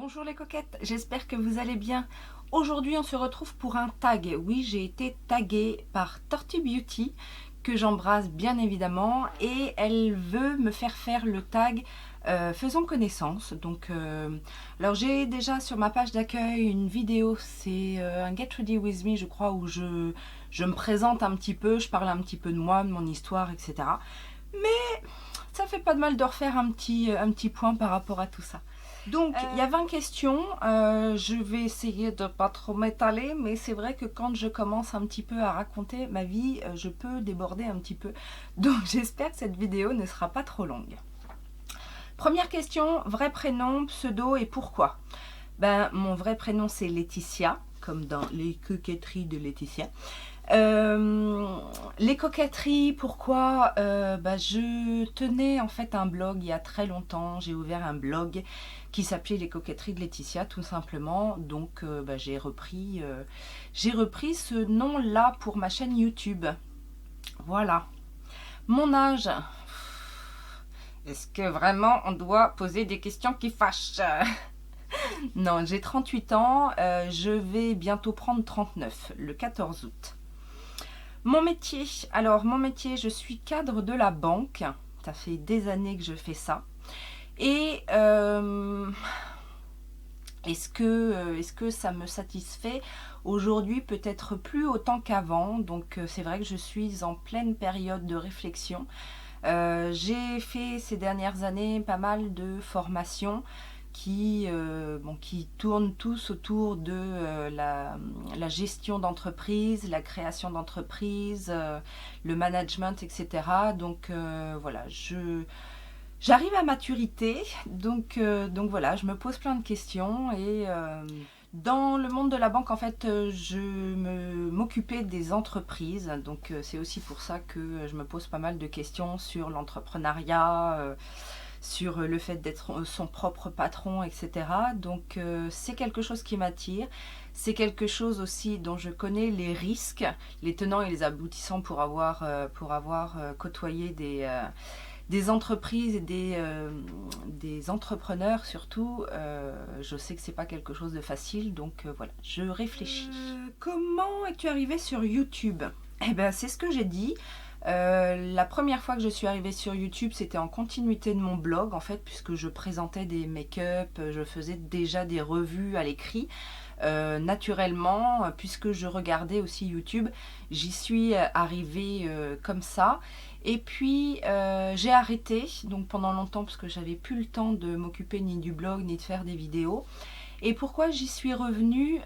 Bonjour les coquettes, j'espère que vous allez bien. Aujourd'hui on se retrouve pour un tag. Oui, j'ai été taguée par Tortue Beauty, que j'embrasse bien évidemment, et elle veut me faire le tag faisons connaissance. Alors j'ai déjà sur ma page d'accueil une vidéo, c'est un Get Ready With Me je crois, où je me présente un petit peu, je parle un petit peu de moi, de mon histoire, etc. Mais ça fait pas de mal de refaire un petit point par rapport à tout ça. Donc, il y a 20 questions, je vais essayer de pas trop m'étaler, mais c'est vrai que quand je commence un petit peu à raconter ma vie, je peux déborder un petit peu. Donc, j'espère que cette vidéo ne sera pas trop longue. Première question, vrai prénom, pseudo et pourquoi? Mon vrai prénom c'est Laetitia, comme dans les coquetteries de Laetitia. Les coquetteries, pourquoi? Je tenais en fait un blog il y a très longtemps, j'ai ouvert un blog qui s'appelait Les coquetteries de Laetitia tout simplement, donc j'ai repris ce nom là pour ma chaîne YouTube. Voilà. Mon âge, est-ce que vraiment on doit poser des questions qui fâchent? Non, j'ai 38 ans, je vais bientôt prendre 39 le 14 août. Mon métier, je suis cadre de la banque, ça fait des années que je fais ça. Et est-ce que ça me satisfait? Aujourd'hui, peut-être plus autant qu'avant, donc c'est vrai que je suis en pleine période de réflexion. J'ai fait ces dernières années pas mal de formations qui tournent tous autour de la gestion d'entreprise, la création d'entreprise, le management, etc. Donc voilà, j'arrive à maturité, donc voilà, je me pose plein de questions et dans le monde de la banque, en fait, je m'occupais des entreprises, donc c'est aussi pour ça que je me pose pas mal de questions sur l'entrepreneuriat, sur le fait d'être son propre patron, etc. Donc c'est quelque chose qui m'attire, c'est quelque chose aussi dont je connais les risques, les tenants et les aboutissants pour avoir côtoyé des entreprises et des entrepreneurs surtout. Je sais que c'est pas quelque chose de facile, donc voilà, je réfléchis. Comment es-tu arrivée sur YouTube? Eh bien, c'est ce que j'ai dit. La première fois que je suis arrivée sur YouTube, c'était en continuité de mon blog, en fait, puisque je présentais des make-up, je faisais déjà des revues à l'écrit. Naturellement, puisque je regardais aussi YouTube, j'y suis arrivée comme ça. Et puis j'ai arrêté donc pendant longtemps parce que j'avais plus le temps de m'occuper ni du blog ni de faire des vidéos. Et pourquoi j'y suis revenue?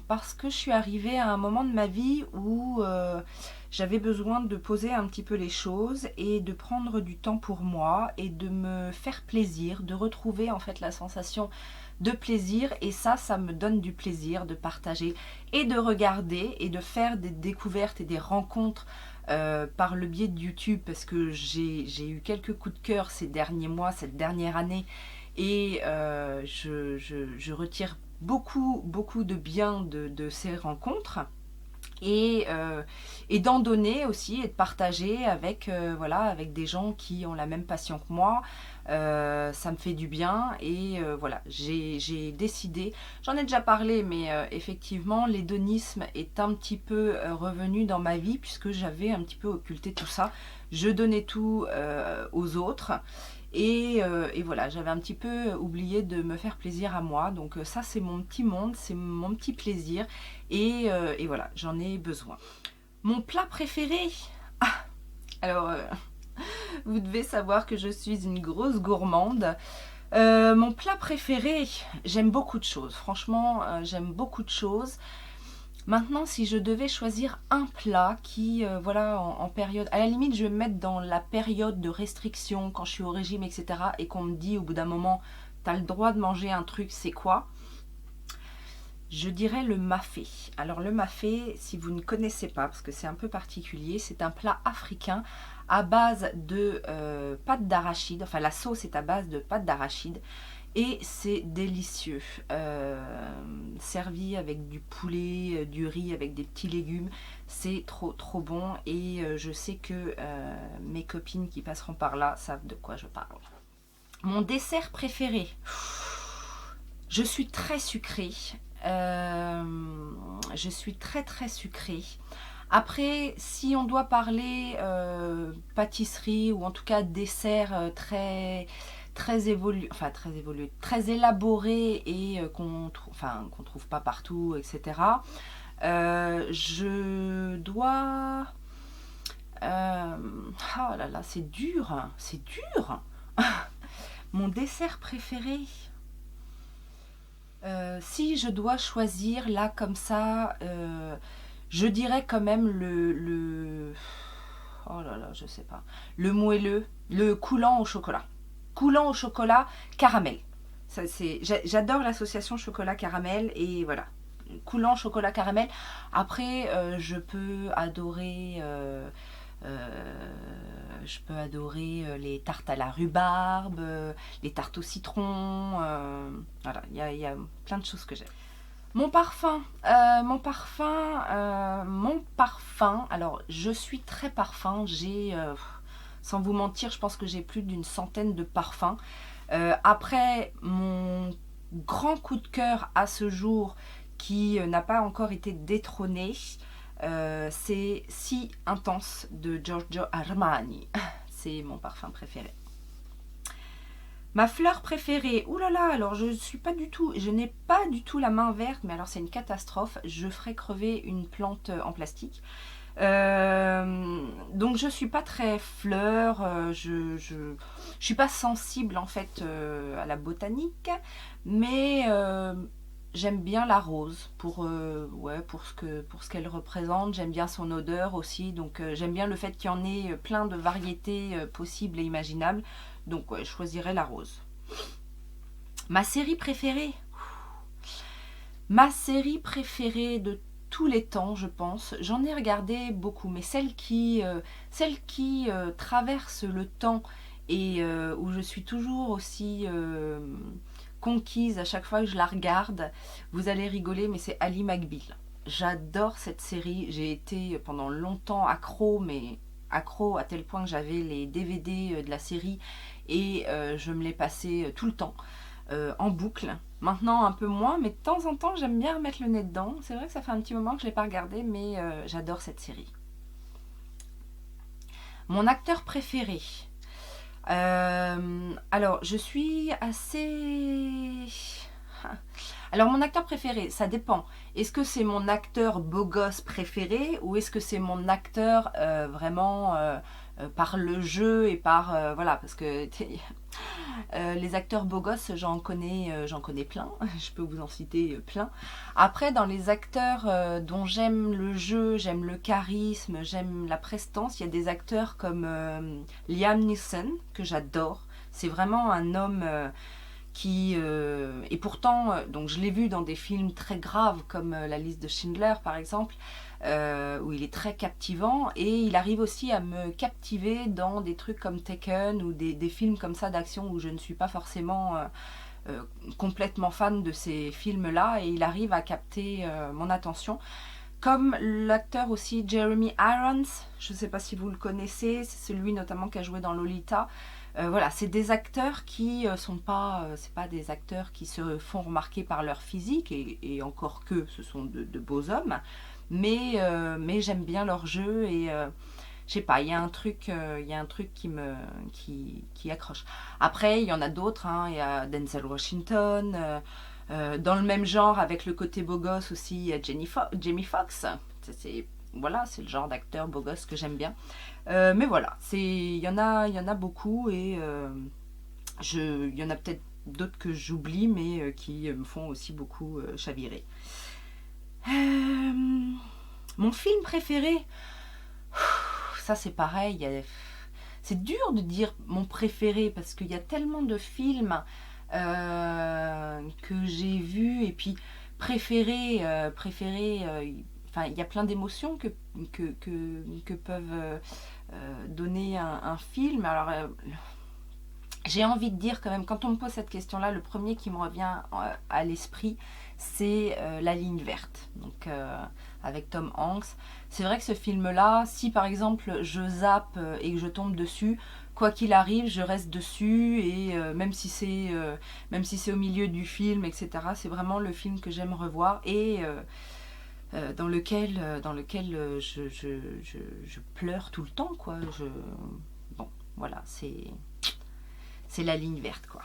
Parce que je suis arrivée à un moment de ma vie où j'avais besoin de poser un petit peu les choses et de prendre du temps pour moi et de me faire plaisir, de retrouver en fait la sensation de plaisir. Et ça me donne du plaisir de partager et de regarder et de faire des découvertes et des rencontres par le biais de YouTube, parce que j'ai eu quelques coups de cœur ces derniers mois, cette dernière année, et je retire beaucoup de bien de ces rencontres, et d'en donner aussi et de partager avec, avec des gens qui ont la même passion que moi. Ça me fait du bien et voilà, j'ai décidé, j'en ai déjà parlé, mais effectivement l'hédonisme est un petit peu revenu dans ma vie puisque j'avais un petit peu occulté tout ça. Je donnais tout aux autres. Et voilà, j'avais un petit peu oublié de me faire plaisir à moi. Donc ça, c'est mon petit monde, c'est mon petit plaisir. Et voilà, j'en ai besoin. Mon plat préféré? Alors, vous devez savoir que je suis une grosse gourmande. Mon plat préféré, j'aime beaucoup de choses. Franchement, j'aime beaucoup de choses. Maintenant, si je devais choisir un plat qui, en période... À la limite, je vais me mettre dans la période de restriction, quand je suis au régime, etc. Et qu'on me dit au bout d'un moment, t'as le droit de manger un truc, c'est quoi? Je dirais le mafé. Alors le mafé, si vous ne connaissez pas, parce que c'est un peu particulier, c'est un plat africain à base de pâte d'arachide. Enfin, la sauce est à base de pâte d'arachide. Et c'est délicieux, servi avec du poulet, du riz, avec des petits légumes, c'est trop bon. Et je sais que mes copines qui passeront par là savent de quoi je parle. Mon dessert préféré, Je suis très sucrée. Je suis très très sucrée. Après, si on doit parler pâtisserie ou en tout cas dessert très évolué, très élaboré et qu'on trouve pas partout, etc. Je dois... oh là là, c'est dur, c'est dur. Mon dessert préféré. Si je dois choisir là comme ça, je dirais quand même oh là là, je sais pas. Le moelleux, le coulant au chocolat. Coulant au chocolat caramel. J'adore l'association chocolat-caramel et voilà. Coulant chocolat caramel. Après, je peux adorer les tartes à la rhubarbe, les tartes au citron. Voilà, il y a plein de choses que j'aime. Mon parfum. Alors, je suis très parfum. Sans vous mentir, je pense que j'ai plus d'une centaine de parfums. Après, mon grand coup de cœur à ce jour, qui n'a pas encore été détrôné, c'est Si Intense de Giorgio Armani. C'est mon parfum préféré. Ma fleur préférée, oulala, alors je n'ai pas du tout la main verte, mais alors c'est une catastrophe, je ferais crever une plante en plastique. Donc je suis pas très fleur, je suis pas sensible en fait à la botanique, mais j'aime bien la rose pour ce qu'elle représente, j'aime bien son odeur aussi, donc j'aime bien le fait qu'il y en ait plein de variétés possibles et imaginables. Donc ouais, je choisirais la rose. Ma série préférée. Ma série préférée de tous les temps, je pense. J'en ai regardé beaucoup, mais celle qui traverse le temps et où je suis toujours aussi conquise à chaque fois que je la regarde. Vous allez rigoler, mais c'est Ally McBeal. J'adore cette série. J'ai été pendant longtemps accro, mais accro à tel point que j'avais les DVD de la série et je me les passais tout le temps en boucle. Maintenant un peu moins, mais de temps en temps j'aime bien remettre le nez dedans. C'est vrai que ça fait un petit moment que je ne l'ai pas regardé, mais j'adore cette série. Mon acteur préféré. Alors je suis assez... Alors mon acteur préféré, ça dépend. Est-ce que c'est mon acteur beau gosse préféré ou est-ce que c'est mon acteur vraiment par le jeu et par... voilà, parce que les acteurs beaux gosses, j'en connais plein. Je peux vous en citer plein. Après, dans les acteurs dont j'aime le jeu, j'aime le charisme, j'aime la prestance, il y a des acteurs comme Liam Neeson, que j'adore. C'est vraiment un homme... et pourtant, donc je l'ai vu dans des films très graves comme La liste de Schindler par exemple, où il est très captivant, et il arrive aussi à me captiver dans des trucs comme Taken ou des films comme ça d'action où je ne suis pas forcément complètement fan de ces films-là, et il arrive à capter mon attention. Comme l'acteur aussi Jeremy Irons, je ne sais pas si vous le connaissez, c'est celui notamment qui a joué dans Lolita. Voilà, c'est des acteurs qui sont pas, c'est pas des acteurs qui se font remarquer par leur physique, et encore que ce sont de beaux hommes, mais j'aime bien leur jeu, et je sais pas, il y a un truc qui accroche. Après, il y en a d'autres, hein, il y a Denzel Washington, dans le même genre avec le côté beau gosse aussi, il y a Jamie Foxx. Voilà, c'est le genre d'acteur beau gosse que j'aime bien. Mais voilà, il y en a beaucoup, et il y en a peut-être d'autres que j'oublie, mais qui me font aussi beaucoup chavirer. Mon film préféré, ça c'est pareil, c'est dur de dire mon préféré parce qu'il y a tellement de films que j'ai vus, et puis préféré, enfin il y a plein d'émotions que peuvent donner un film. Alors j'ai envie de dire quand même, quand on me pose cette question-là, le premier qui me revient à l'esprit, c'est La ligne verte, donc avec Tom Hanks. C'est vrai que ce film-là, si par exemple je zappe et que je tombe dessus, quoi qu'il arrive, je reste dessus, et même si c'est au milieu du film, etc., c'est vraiment le film que j'aime revoir, et dans lequel je pleure tout le temps, quoi. Bon, voilà, c'est la ligne verte, quoi.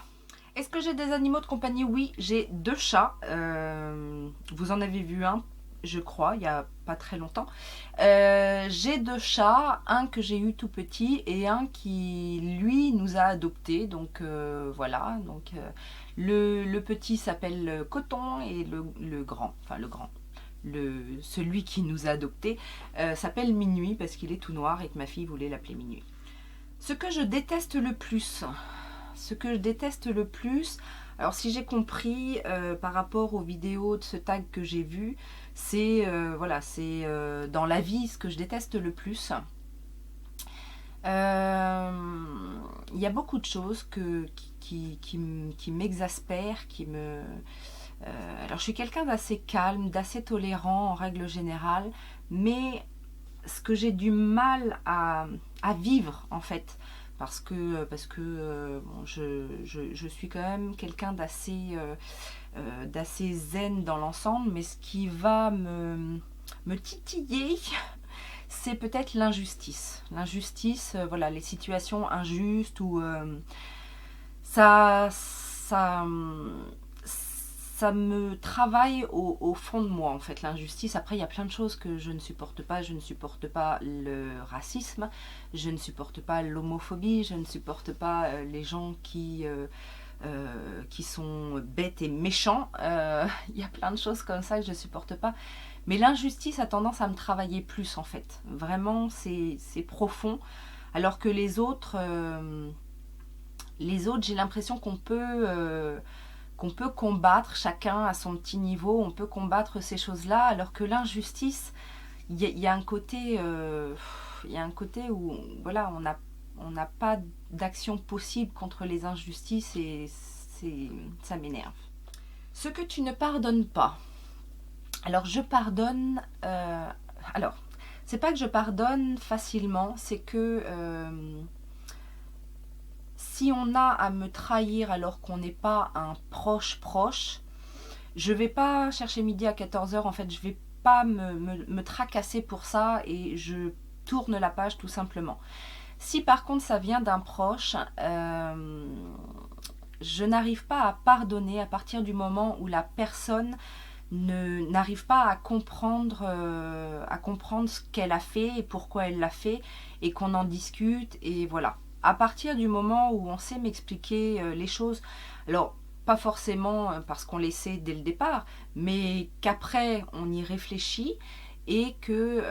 Est-ce que j'ai des animaux de compagnie? Oui, j'ai 2 chats. Vous en avez vu un, je crois, il n'y a pas très longtemps. J'ai 2 chats, un que j'ai eu tout petit et un qui, lui, nous a adoptés. Donc voilà, donc le petit s'appelle Coton, et le grand, enfin le grand, celui qui nous a adoptés s'appelle Minuit, parce qu'il est tout noir et que ma fille voulait l'appeler Minuit. Ce que je déteste le plus, alors si j'ai compris par rapport aux vidéos de ce tag que j'ai vu, c'est voilà, c'est dans la vie ce que je déteste le plus. Il y a beaucoup de choses qui m'exaspèrent, alors je suis quelqu'un d'assez calme, d'assez tolérant en règle générale, mais ce que j'ai du mal à vivre en fait, parce que bon, je suis quand même quelqu'un d'assez zen dans l'ensemble, mais ce qui va me titiller, c'est peut-être l'injustice. L'injustice, voilà, les situations injustes où ça me travaille au fond de moi, en fait, l'injustice. Après, il y a plein de choses que je ne supporte pas. Je ne supporte pas le racisme, je ne supporte pas l'homophobie, je ne supporte pas les gens qui sont bêtes et méchants. Il y a plein de choses comme ça que je ne supporte pas. Mais l'injustice a tendance à me travailler plus, en fait. Vraiment, c'est profond. Alors que les autres, j'ai l'impression qu'on peut combattre, chacun à son petit niveau, on peut combattre ces choses-là, alors que l'injustice, il y a un côté où voilà, on n'a pas d'action possible contre les injustices, et ça m'énerve. Ce que tu ne pardonnes pas. Alors je pardonne, alors c'est pas que je pardonne facilement, c'est que si on a à me trahir alors qu'on n'est pas un proche, je vais pas chercher midi à 14h, en fait, je vais pas me tracasser pour ça, et je tourne la page tout simplement. Si par contre ça vient d'un proche, je n'arrive pas à pardonner à partir du moment où la personne n'arrive pas à comprendre ce qu'elle a fait et pourquoi elle l'a fait, et qu'on en discute, et voilà. À partir du moment où on sait m'expliquer les choses, alors pas forcément parce qu'on les sait dès le départ, mais qu'après on y réfléchit, et que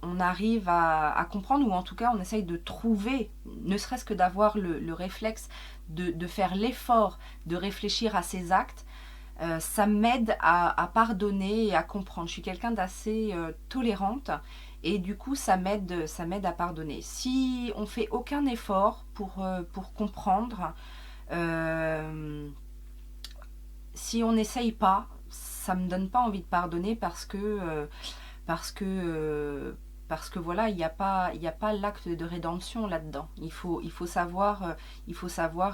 on arrive à comprendre, ou en tout cas on essaye de trouver, ne serait-ce que d'avoir le réflexe de faire l'effort de réfléchir à ses actes, ça m'aide à pardonner et à comprendre. Je suis quelqu'un d'assez tolérante, et du coup ça m'aide à pardonner. Si on fait aucun effort pour comprendre, si on n'essaye pas, ça me donne pas envie de pardonner, parce que voilà, il n'y a pas l'acte de rédemption là-dedans. Il faut savoir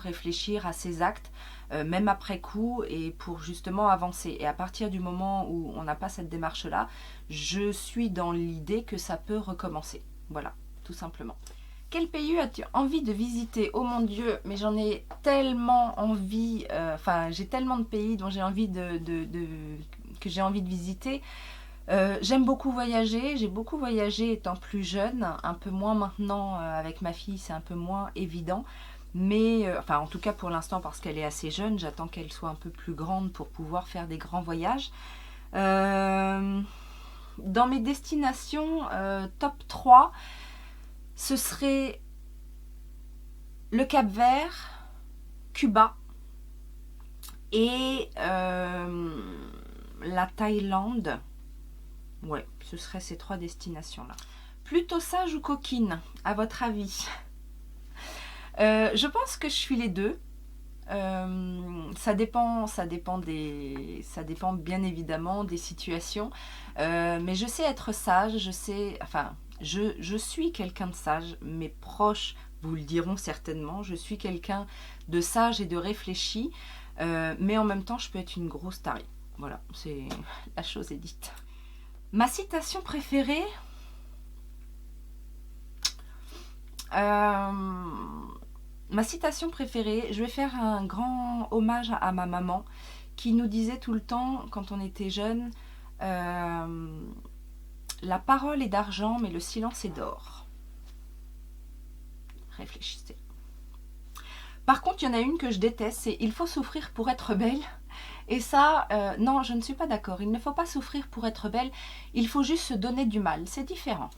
réfléchir à ses actes, même après coup, et pour justement avancer. Et à partir du moment où on n'a pas cette démarche-là, je suis dans l'idée que ça peut recommencer. Voilà, tout simplement. Quel pays as-tu envie de visiter? Oh mon Dieu, mais j'en ai tellement envie, j'ai tellement de pays dont j'ai envie que j'ai envie de visiter. J'aime beaucoup voyager, j'ai beaucoup voyagé étant plus jeune, un peu moins maintenant avec ma fille, c'est un peu moins évident, mais en tout cas pour l'instant, parce qu'elle est assez jeune, j'attends qu'elle soit un peu plus grande pour pouvoir faire des grands voyages. Dans mes destinations top 3, ce serait le Cap-Vert, Cuba et la Thaïlande. Ouais, ce seraient ces 3 destinations-là. Plutôt sage ou coquine, à votre avis? Je pense que je suis les deux. Ça dépend bien évidemment des situations. Mais je sais être sage, je suis quelqu'un de sage. Mes proches vous le diront certainement. Je suis quelqu'un de sage et de réfléchi, mais en même temps, je peux être une grosse tarée. Voilà, c'est la chose est dite. Ma citation préférée, je vais faire un grand hommage à ma maman qui nous disait tout le temps, quand on était jeune, la parole est d'argent, mais le silence est d'or. Réfléchissez. Par contre, il y en a une que je déteste, c'est « il faut souffrir pour être belle ». Et ça, non, je ne suis pas d'accord. Il ne faut pas souffrir pour être belle, il faut juste se donner du mal, c'est différent.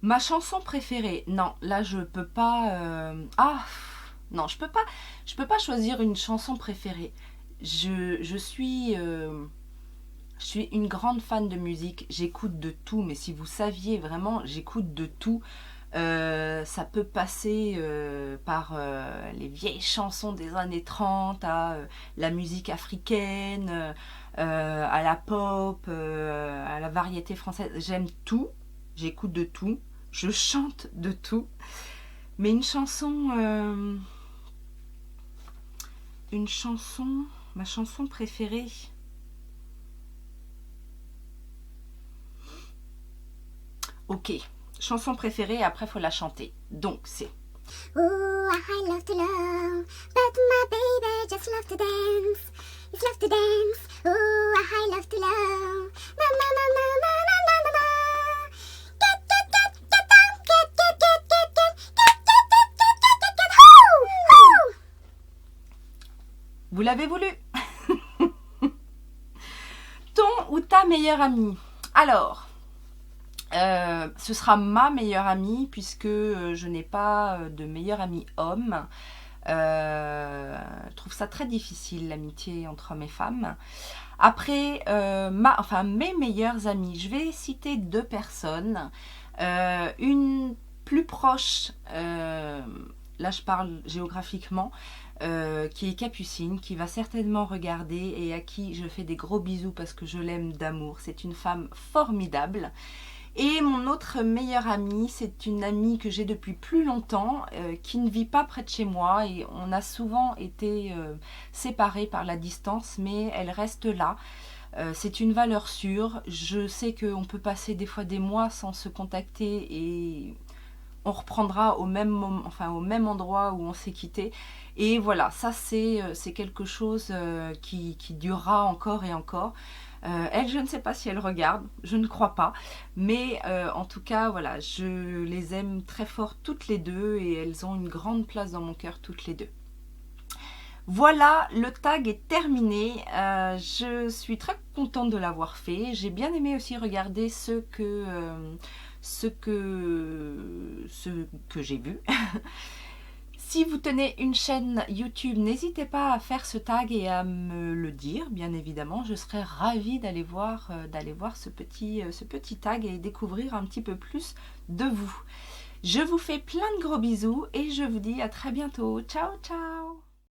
Ma chanson préférée, non, là je peux pas... non, je peux pas choisir une chanson préférée. Je suis une grande fan de musique, j'écoute de tout, mais si vous saviez vraiment, j'écoute de tout. Ça peut passer par les vieilles chansons des années 30 à la musique africaine, à la pop, à la variété française. J'aime tout, j'écoute de tout, je chante de tout. Mais une chanson, ma chanson préférée. Ok. Chanson préférée, après il faut la chanter. Donc c'est Oh, I love to love, but my baby just love to dance. He's love to dance. Oh, I love to love. Na na na na na na na na na. Get down, get hoo, hoo. Vous l'avez voulu. Ton ou ta meilleure amie. Alors, ce sera ma meilleure amie puisque je n'ai pas de meilleur ami homme. Je trouve ça très difficile, l'amitié entre hommes et femmes. Après, mes meilleures amies, je vais citer 2 personnes. Une plus proche, là je parle géographiquement, qui est Capucine, qui va certainement regarder et à qui je fais des gros bisous parce que je l'aime d'amour. C'est une femme formidable. Et mon autre meilleure amie, c'est une amie que j'ai depuis plus longtemps, qui ne vit pas près de chez moi et on a souvent été séparés par la distance, mais elle reste là. C'est une valeur sûre. Je sais qu'on peut passer des fois des mois sans se contacter et on reprendra au même moment, au même endroit où on s'est quitté. Et voilà, ça c'est quelque chose qui durera encore et encore. Elle, je ne sais pas si elle regarde, je ne crois pas, mais en tout cas, voilà, je les aime très fort toutes les deux et elles ont une grande place dans mon cœur toutes les deux. Voilà, le tag est terminé, je suis très contente de l'avoir fait, j'ai bien aimé aussi regarder ce que j'ai vu. Si vous tenez une chaîne YouTube, n'hésitez pas à faire ce tag et à me le dire, bien évidemment. Je serais ravie d'aller voir ce petit tag et découvrir un petit peu plus de vous. Je vous fais plein de gros bisous et je vous dis à très bientôt. Ciao, ciao!